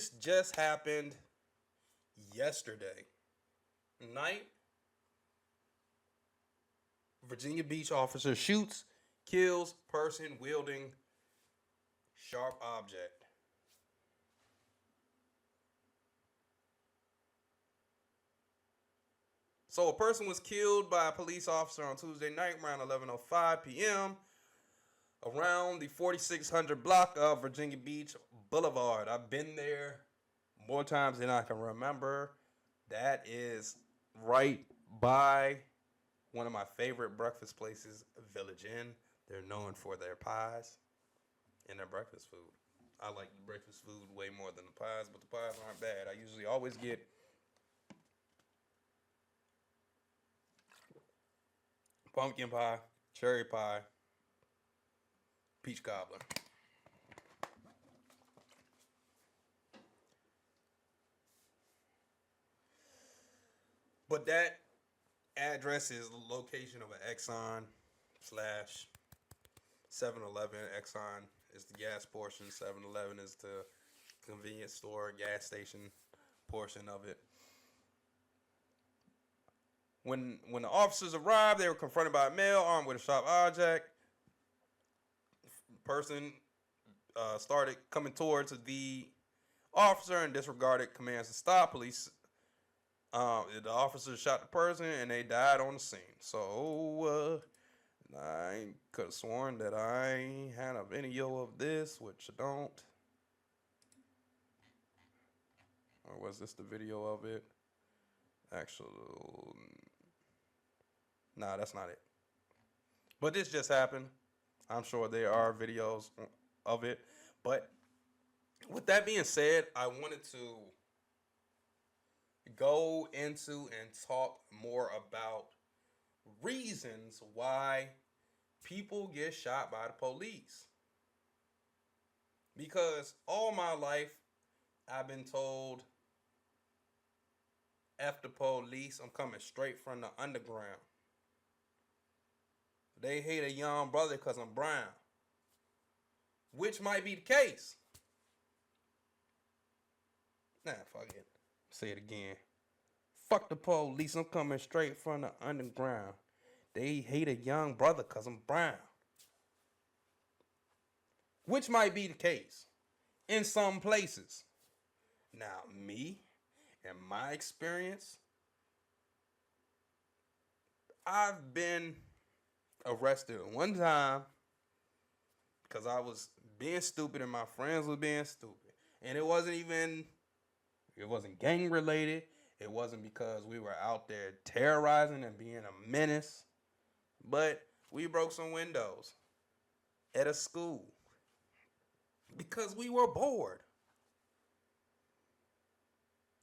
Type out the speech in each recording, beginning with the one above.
This just happened yesterday night. Virginia Beach officer shoots, kills person wielding sharp object. So a person was killed by a police officer on Tuesday night around 11:05 p.m. around the 4600 block of Virginia Beach Boulevard. I've been there more times than I can remember. That is right by one of my favorite breakfast places, Village Inn. They're known for their pies and their breakfast food. I like the breakfast food way more than the pies, but the pies aren't bad. I usually always get pumpkin pie, cherry pie, peach cobbler. But that address is the location of an Exxon slash 7-Eleven. Exxon is the gas portion. 7-Eleven is the convenience store, gas station portion of it. When the officers arrived, they were confronted by a male armed with a sharp object. Person started coming towards the officer and disregarded commands to stop. Police, the officer shot the person and they died on the scene. So I could have sworn that I had a video of this, which I don't. Or was this the video of it? Actually, nah, that's not it. But this just happened. I'm sure there are videos of it. But with that being said, I wanted to go into and talk more about reasons why people get shot by the police. Because all my life, I've been told, F the police, I'm coming straight from the underground. They hate a young brother because I'm brown. Which might be the case. Nah, fuck it. Say it again. Fuck the police, I'm coming straight from the underground. They hate a young brother because I'm brown. Which might be the case in some places. Now, me, in my experience, I've been arrested one time because I was being stupid and my friends were being stupid. And it wasn't gang related. It wasn't because we were out there terrorizing and being a menace. But we broke some windows at a school because we were bored.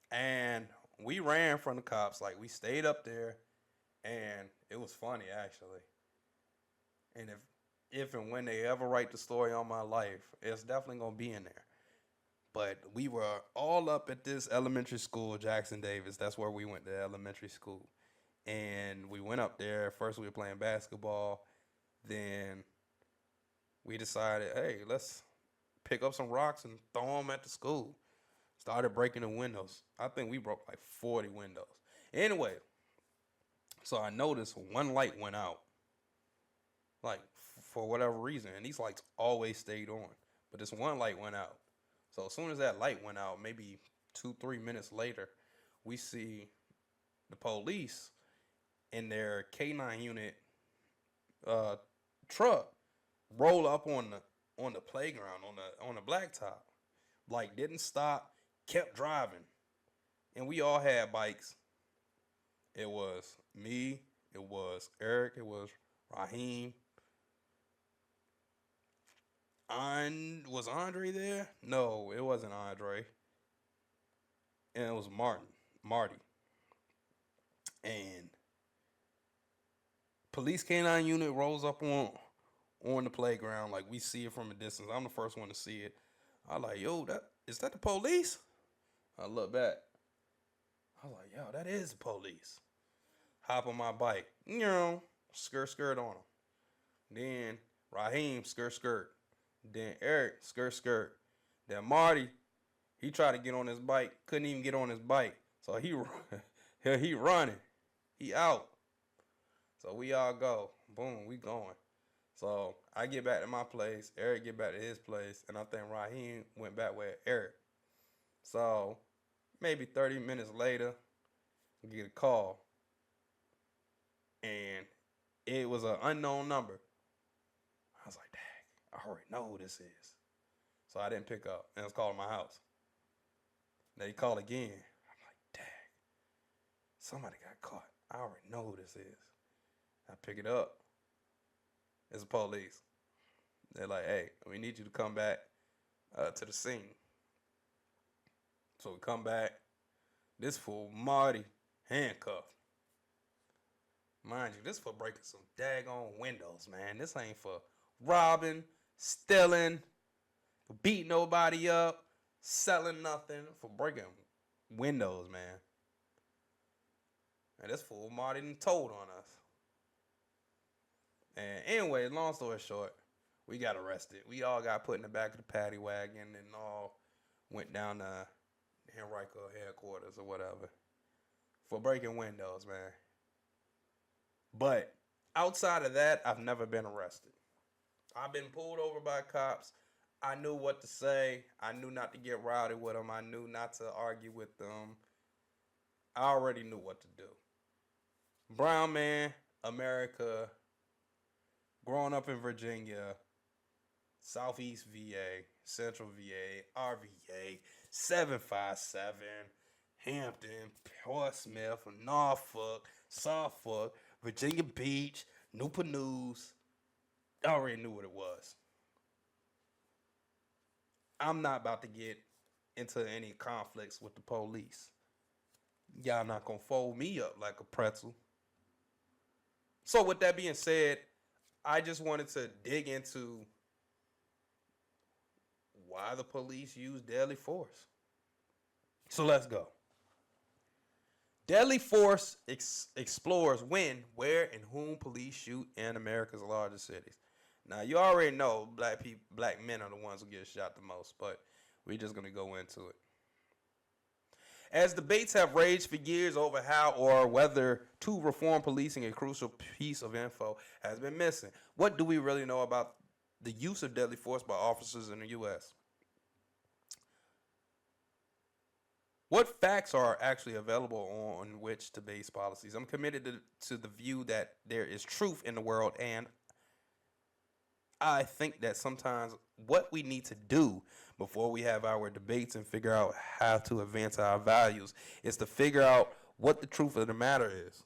And we ran from the cops. Like, we stayed up there. And it was funny, actually. And if and when they ever write the story on my life, it's definitely going to be in there. But we were all up at this elementary school, Jackson Davis. That's where we went to elementary school. And we went up there. First, we were playing basketball. Then we decided, hey, let's pick up some rocks and throw them at the school. Started breaking the windows. I think we broke like 40 windows. Anyway, so I noticed one light went out. Like, for whatever reason. And these lights always stayed on. But this one light went out. So as soon as that light went out, maybe 2-3 minutes later, we see the police in their K9 unit truck roll up on the playground, on the blacktop. Like, didn't stop, kept driving. And we all had bikes. It was me, it was Eric, it was Raheem. Was Andre there? No, it wasn't Andre. And it was Marty. And police K9 unit rolls up on the playground. Like, we see it from a distance. I'm the first one to see it. I'm like, yo, is that the police? I look back. I was like, yo, that is the police. Hop on my bike. Skirt on them. Then Raheem, skirt. Then Eric, skirt. Then Marty He tried to get on his bike, couldn't even get on his bike. So he running. He out. So we all go. Boom, we going. So I get back to my place. Eric get back to his place. And I think Raheem went back with Eric. So maybe 30 minutes later, we get a call. And it was an unknown number. I was like, dang, I already know who this is. So I didn't pick up. And it was calling my house. They call again. I'm like, dang, somebody got caught. I already know who this is. I pick it up. It's the police. They're like, hey, we need you to come back to the scene. So we come back. This fool, Marty, handcuffed. Mind you, this for breaking some daggone windows, man. This ain't for robbing, stealing, beating nobody up, selling nothing, for breaking windows, man. And this fool Marty done told on us. And anyway, long story short, we got arrested. We all got put in the back of the paddy wagon and all went down to Henrico headquarters or whatever for breaking windows, man. But outside of that, I've never been arrested. I've been pulled over by cops. I knew what to say. I knew not to get rowdy with them. I knew not to argue with them. I already knew what to do. Brown man, America, growing up in Virginia, Southeast VA, Central VA, RVA, 757, Hampton, Portsmouth, Norfolk, Suffolk, Virginia Beach, Newport News. I already knew what it was. I'm not about to get into any conflicts with the police. Y'all not gonna fold me up like a pretzel. So with that being said, I just wanted to dig into why the police use deadly force. So let's go. Deadly force explores when, where, and whom police shoot in America's largest cities. Now, you already know black men are the ones who get shot the most, but we're just going to go into it. As debates have raged for years over how or whether to reform policing, a crucial piece of info has been missing. What do we really know about the use of deadly force by officers in the U.S.? What facts are actually available on which to base policies? I'm committed to the view that there is truth in the world, and I think that sometimes what we need to do before we have our debates and figure out how to advance our values is to figure out what the truth of the matter is.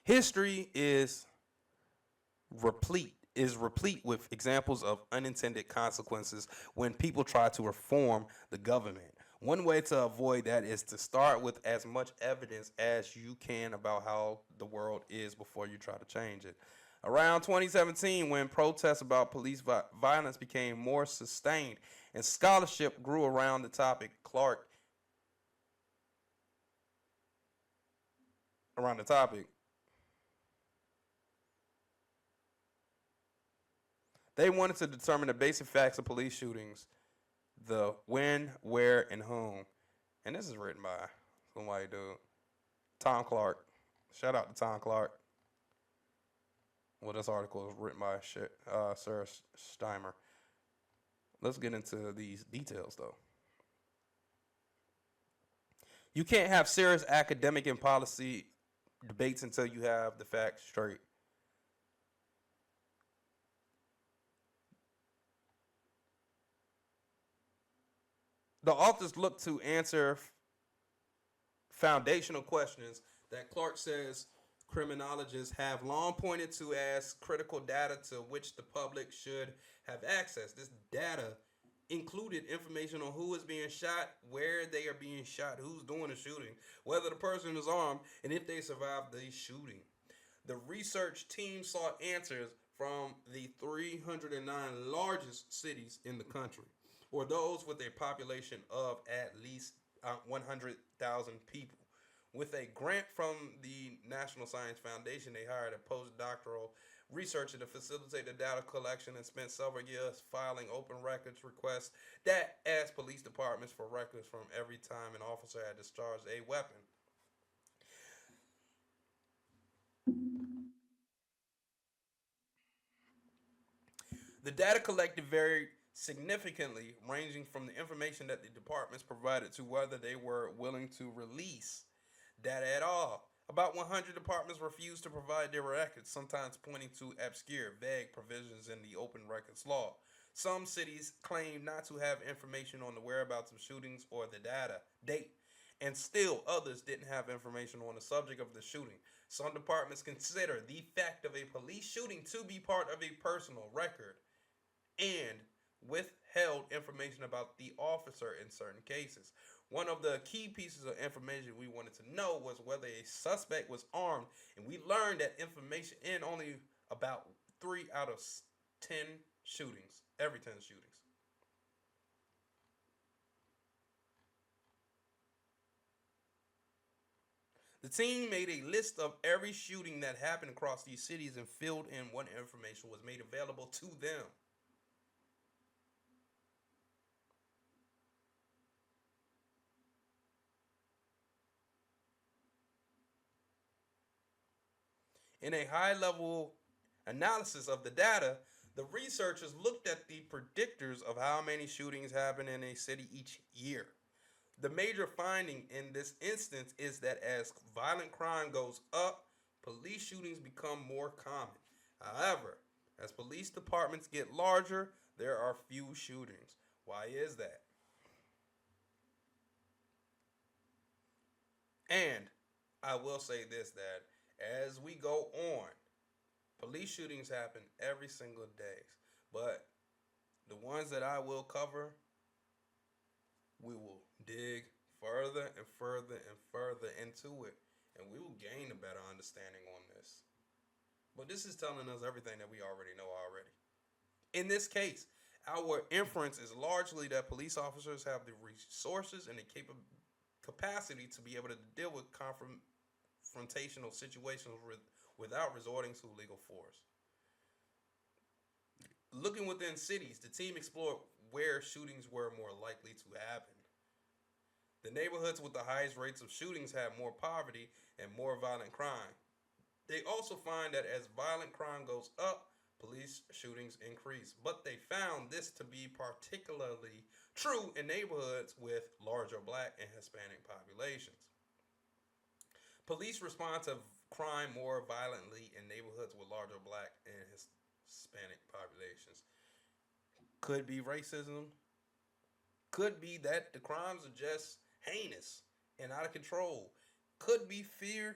History is replete with examples of unintended consequences when people try to reform the government. One way to avoid that is to start with as much evidence as you can about how the world is before you try to change it. Around 2017, when protests about police violence became more sustained and scholarship grew around the topic, they wanted to determine the basic facts of police shootings, the when, where, and whom. And this is written by some white dude, Tom Clark. Shout out to Tom Clark. Well, this article is written by Sarah Steimer. Let's get into these details, though. You can't have serious academic and policy debates until you have the facts straight. The authors look to answer foundational questions that Clark says criminologists have long pointed to as critical data to which the public should have access. This data included information on who is being shot, where they are being shot, who's doing the shooting, whether the person is armed, and if they survived the shooting. The research team sought answers from the 309 largest cities in the country, or those with a population of at least 100,000 people. With a grant from the National Science Foundation, they hired a postdoctoral researcher to facilitate the data collection and spent several years filing open records requests that asked police departments for records from every time an officer had discharged a weapon. The data collected varied significantly, ranging from the information that the departments provided to whether they were willing to release data at all. About 100 departments refused to provide their records, sometimes pointing to obscure, vague provisions in the open records law. Some cities claimed not to have information on the whereabouts of shootings or the data date, and still others didn't have information on the subject of the shooting. Some departments consider the fact of a police shooting to be part of a personal record and withheld information about the officer in certain cases. One of the key pieces of information we wanted to know was whether a suspect was armed, and we learned that information in only about 3 out of 10 shootings, every 10 shootings. The team made a list of every shooting that happened across these cities and filled in what information was made available to them. In a high level analysis of the data, the researchers looked at the predictors of how many shootings happen in a city each year. The major finding in this instance is that as violent crime goes up, police shootings become more common. However, as police departments get larger, there are few shootings. Why is that? And I will say this, that as we go on, police shootings happen every single day. But the ones that I will cover, we will dig further and further and further into it. And we will gain a better understanding on this. But this is telling us everything that we already know already. In this case, our inference is largely that police officers have the resources and the capacity to be able to deal with confrontational situations without resorting to legal force. Looking within cities, the team explored where shootings were more likely to happen. The neighborhoods with the highest rates of shootings have more poverty and more violent crime. They also find that as violent crime goes up, police shootings increase. But they found this to be particularly true in neighborhoods with larger black and Hispanic populations. Police respond to crime more violently in neighborhoods with larger black and Hispanic populations. Could be racism, could be that the crimes are just heinous and out of control. Could be fear,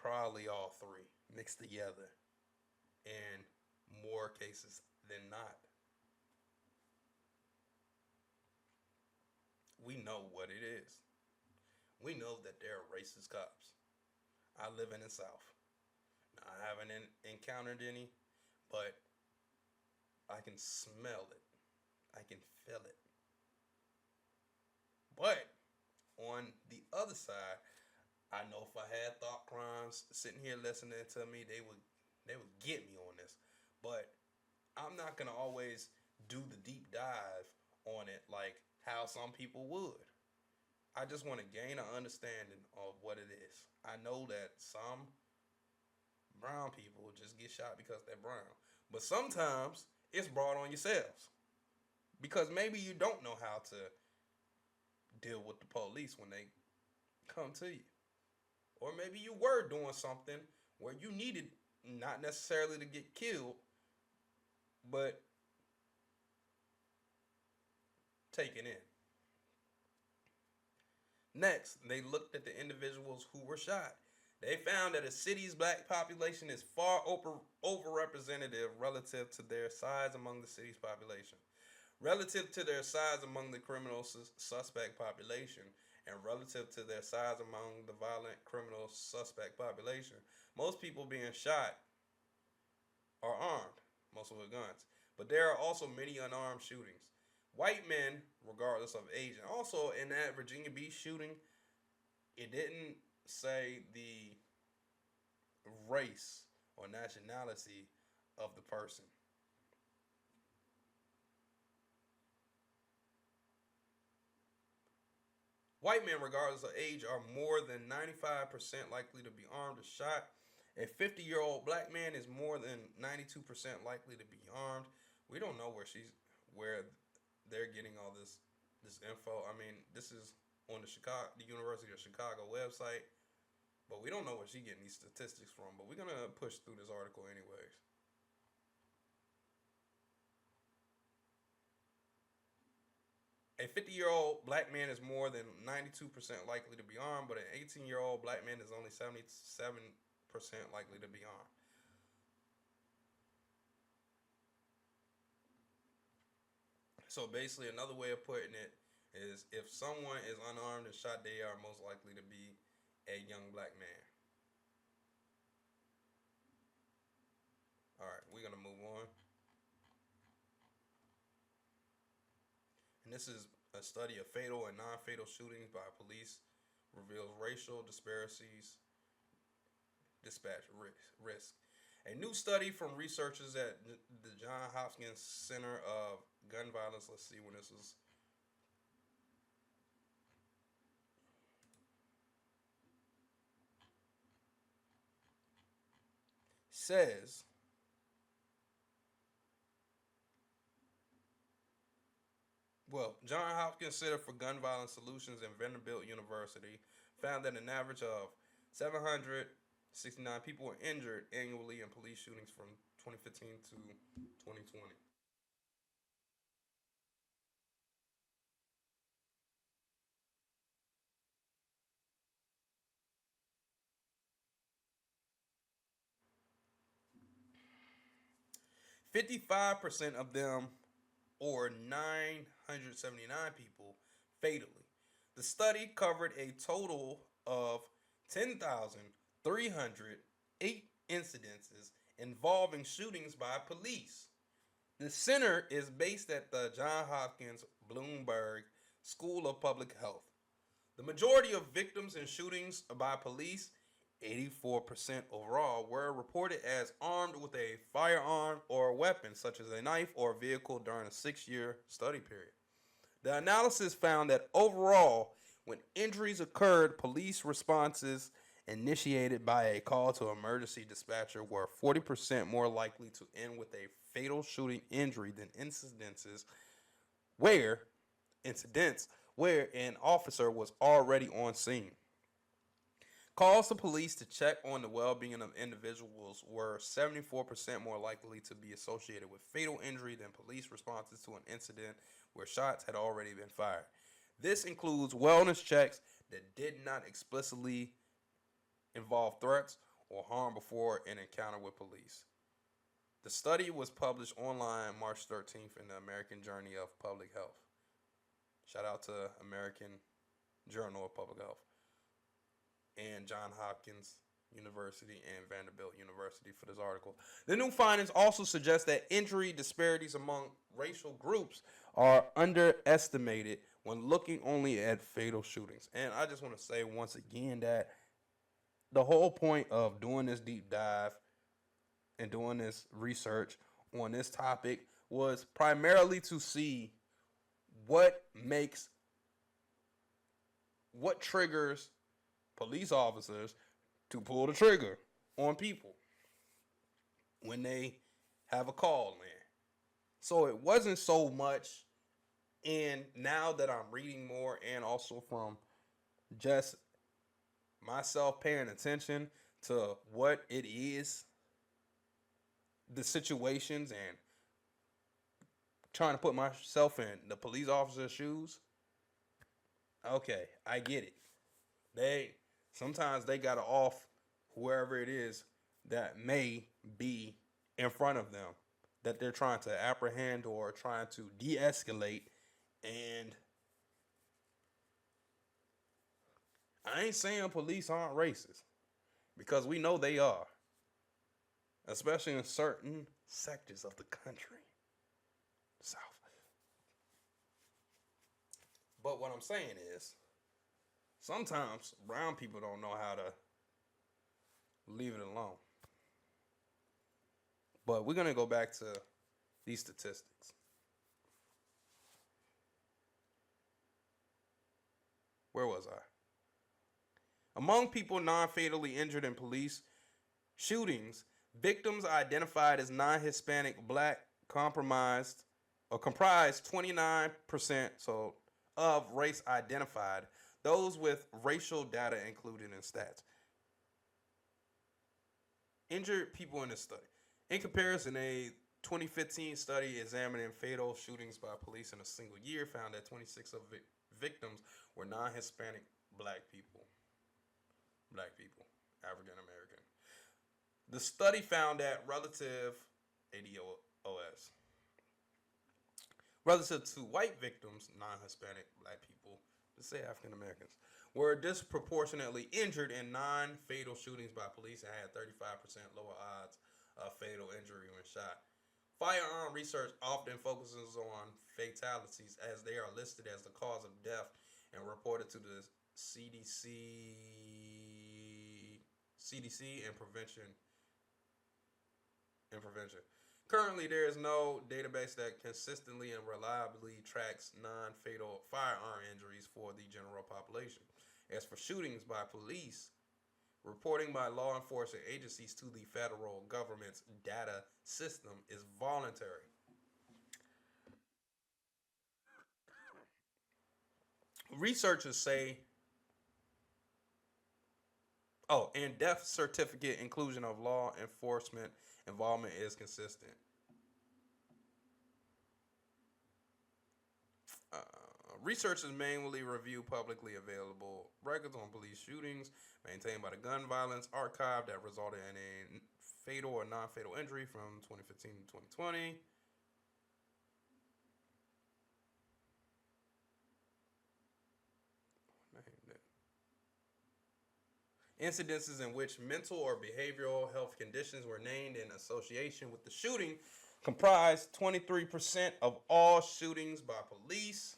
probably all three mixed together in more cases than not. We know what it is. We know that there are racist cops. I live in the South. I haven't encountered any, but I can smell it. I can feel it. But on the other side, I know if I had thought crimes sitting here listening to me, they would get me on this. But I'm not gonna always do the deep dive on it like how some people would. I just want to gain an understanding of what it is. I know that some brown people just get shot because they're brown, but sometimes it's brought on yourselves because maybe you don't know how to deal with the police when they come to you. Or maybe you were doing something where you needed not necessarily to get killed, but taken in. Next, they looked at the individuals who were shot. They found that a city's black population is far overrepresented relative to their size among the city's population, relative to their size among the criminal suspect population, and relative to their size among the violent criminal suspect population. Most people being shot are armed, most with guns, but there are also many unarmed shootings. White men, regardless of age, and also in that Virginia Beach shooting, it didn't say the race or nationality of the person. White men, regardless of age, are more than 95% likely to be armed or shot. A 50-year-old black man is more than 92% likely to be armed. We don't know where they're getting all this info. I mean, this is on the University of Chicago website, but we don't know where she's getting these statistics from. But we're gonna push through this article anyways. A 50-year-old black man is more than 92% likely to be armed, but an 18-year-old black man is only 77% likely to be armed. So basically, another way of putting it is if someone is unarmed and shot, they are most likely to be a young black man. All right, we're going to move on. And this is a study of fatal and non fatal shootings by police reveals racial disparities, dispatch risk. A new study from researchers at the Johns Hopkins Center of Gun Violence. Let's see when this is. Says Johns Hopkins Center for Gun Violence Solutions and Vanderbilt University found that an average of 769 people were injured annually in police shootings from 2015 to 2020. 55% of them, or 979 people, fatally. The study covered a total of 10,308 incidences involving shootings by police. The center is based at the Johns Hopkins Bloomberg School of Public Health. The majority of victims in shootings by police, 84% overall, were reported as armed with a firearm or a weapon, such as a knife or a vehicle, during a 6-year study period. The analysis found that overall, when injuries occurred, police responses initiated by a call to emergency dispatcher were 40% more likely to end with a fatal shooting injury than where incidents where an officer was already on scene. Calls to police to check on the well-being of individuals were 74% more likely to be associated with fatal injury than police responses to an incident where shots had already been fired. This includes wellness checks that did not explicitly involve threats or harm before an encounter with police. The study was published online March 13th in the American Journal of Public Health. Shout out to American Journal of Public Health and Johns Hopkins University and Vanderbilt University for this article. The new findings also suggest that injury disparities among racial groups are underestimated when looking only at fatal shootings. And I just want to say once again that the whole point of doing this deep dive and doing this research on this topic was primarily to see what triggers police officers to pull the trigger on people when they have a call in. So it wasn't so much, and now that I'm reading more and also from just myself paying attention to what it is, the situations, and trying to put myself in the police officer's shoes. Okay, I get it. They sometimes they gotta off whoever it is that may be in front of them that they're trying to apprehend or trying to de-escalate. And I ain't saying police aren't racist, because we know they are, especially in certain sectors of the country, South. But what I'm saying is, sometimes brown people don't know how to leave it alone. But we're going to go back to these statistics. Where was I? Among people non fatally injured in police shootings, victims identified as non Hispanic, black, compromised, or comprised 29% of race identified, those with racial data included in stats. Injured people in this study. In comparison, a 2015 study examining fatal shootings by police in a single year found that 26 of victims were non-Hispanic black people. Black people, African American. The study found that ADOS, relative to white victims, non-Hispanic black people, let's say African Americans, were disproportionately injured in non-fatal shootings by police and had 35% lower odds of fatal injury when shot. Firearm research often focuses on fatalities as they are listed as the cause of death and reported to the CDC and prevention. Currently, there is no database that consistently and reliably tracks non-fatal firearm injuries for the general population. As for shootings by police, reporting by law enforcement agencies to the federal government's data system is voluntary. Researchers say, and death certificate inclusion of law enforcement involvement is consistent. Uh, Researchers manually review publicly available records on police shootings maintained by the Gun Violence Archive that resulted in a fatal or non-fatal injury from 2015 to 2020. Incidences in which mental or behavioral health conditions were named in association with the shooting comprised 23% of all shootings by police.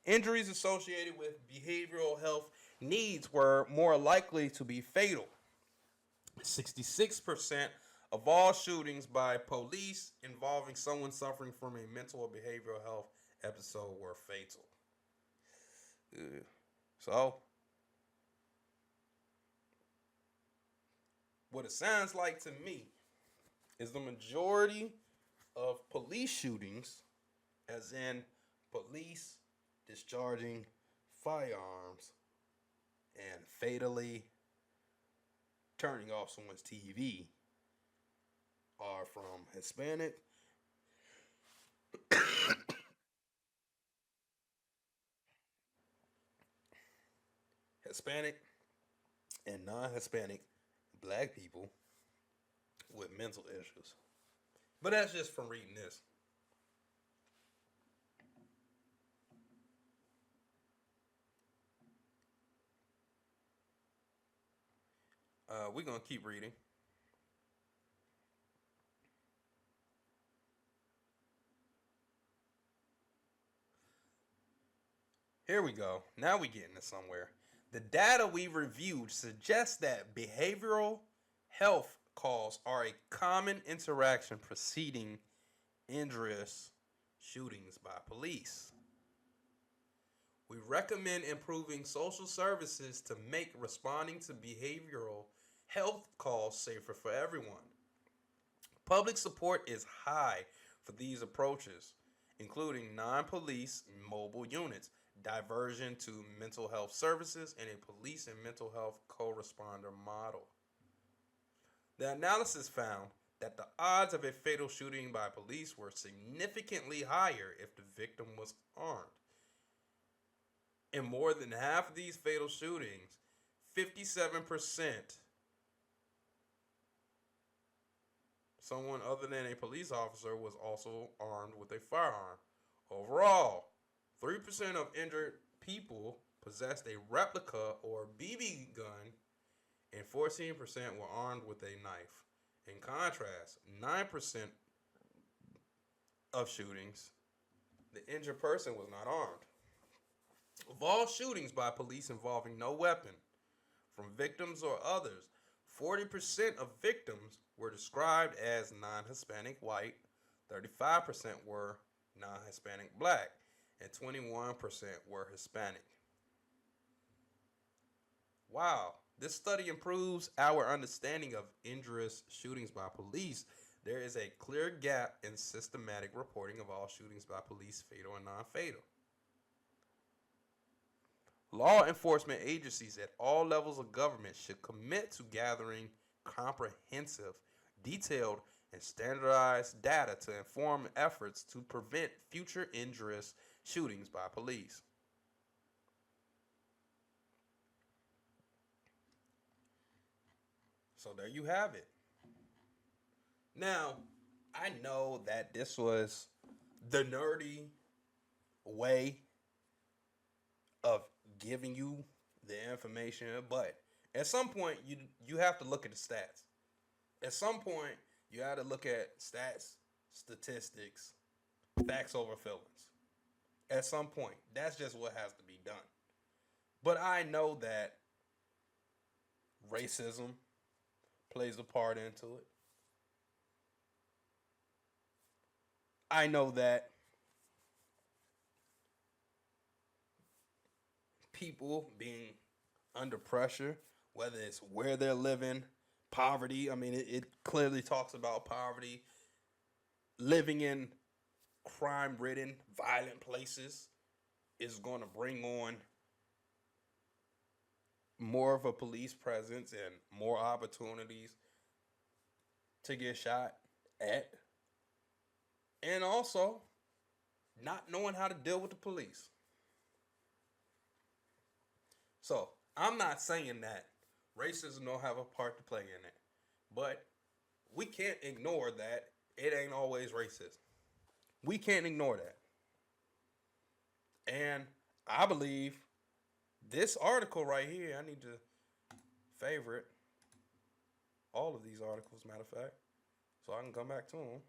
Injuries associated with behavioral health needs were more likely to be fatal. 66% of all shootings by police involving someone suffering from a mental or behavioral health episode were fatal. So, what it sounds like to me is the majority of police shootings, as in police discharging firearms and fatally turning off someone's TV, are from Hispanic and non-Hispanic black people with mental issues. But that's just from reading this. We're going to keep reading. Here we go. Now we get into somewhere. The data we reviewed suggests that behavioral health calls are a common interaction preceding injurious shootings by police. We recommend improving social services to make responding to behavioral health calls safer for everyone. Public support is high for these approaches, including non-police mobile units, diversion to mental health services, and a police and mental health co-responder model. The analysis found that the odds of a fatal shooting by police were significantly higher if the victim was armed. In more than half of these fatal shootings, 57%, someone other than a police officer was also armed with a firearm. Overall, 3% of injured people possessed a replica or BB gun, and 14% were armed with a knife. In contrast, 9% of shootings, the injured person was not armed. Of all shootings by police involving no weapon, from victims or others, 40% of victims were described as non-Hispanic white, 35% were non-Hispanic black, and 21% were Hispanic. Wow, this study improves our understanding of injurious shootings by police. There is a clear gap in systematic reporting of all shootings by police, fatal and non-fatal. Law enforcement agencies at all levels of government should commit to gathering comprehensive, detailed, and standardized data to inform efforts to prevent future injurious shootings by police. So there you have it. Now, I know that this was the nerdy way of giving you the information, but at some point you have to look at the stats. At some point, you have to look at stats, statistics, facts over feelings. At some point, that's just what has to be done. But I know that racism plays a part into it. I know that people being under pressure, whether it's where they're living, poverty. I mean, it clearly talks about poverty, living in crime ridden, violent places is going to bring on more of a police presence and more opportunities to get shot at. And also, not knowing how to deal with the police. So, I'm not saying that racism don't have a part to play in it, but we can't ignore that it ain't always racism. We can't ignore that. And I believe this article right here, I need to favorite all of these articles, matter of fact, so I can come back to them.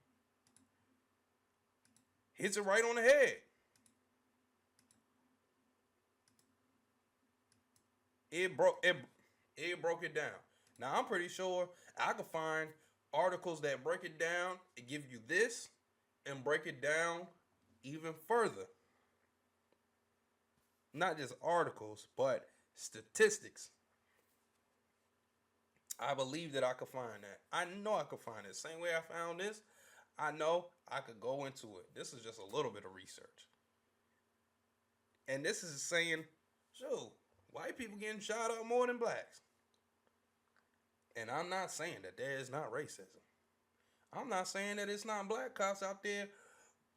Hits it right on the head. It broke it down. Now I'm pretty sure I could find articles that break it down and give you this and break it down even further. Not just articles, but statistics. I believe that I could find that. I know I could find it. Same way I found this, I know I could go into it. This is just a little bit of research. And this is saying, shoot, white people getting shot up more than blacks. And I'm not saying that there is not racism. I'm not saying that it's not black cops out there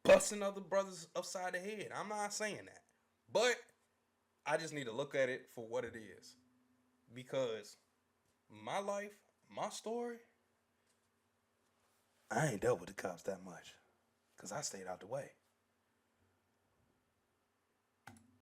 busting other brothers upside the head. I'm not saying that. But I just need to look at it for what it is. Because my life, my story, I ain't dealt with the cops that much. Because I stayed out the way.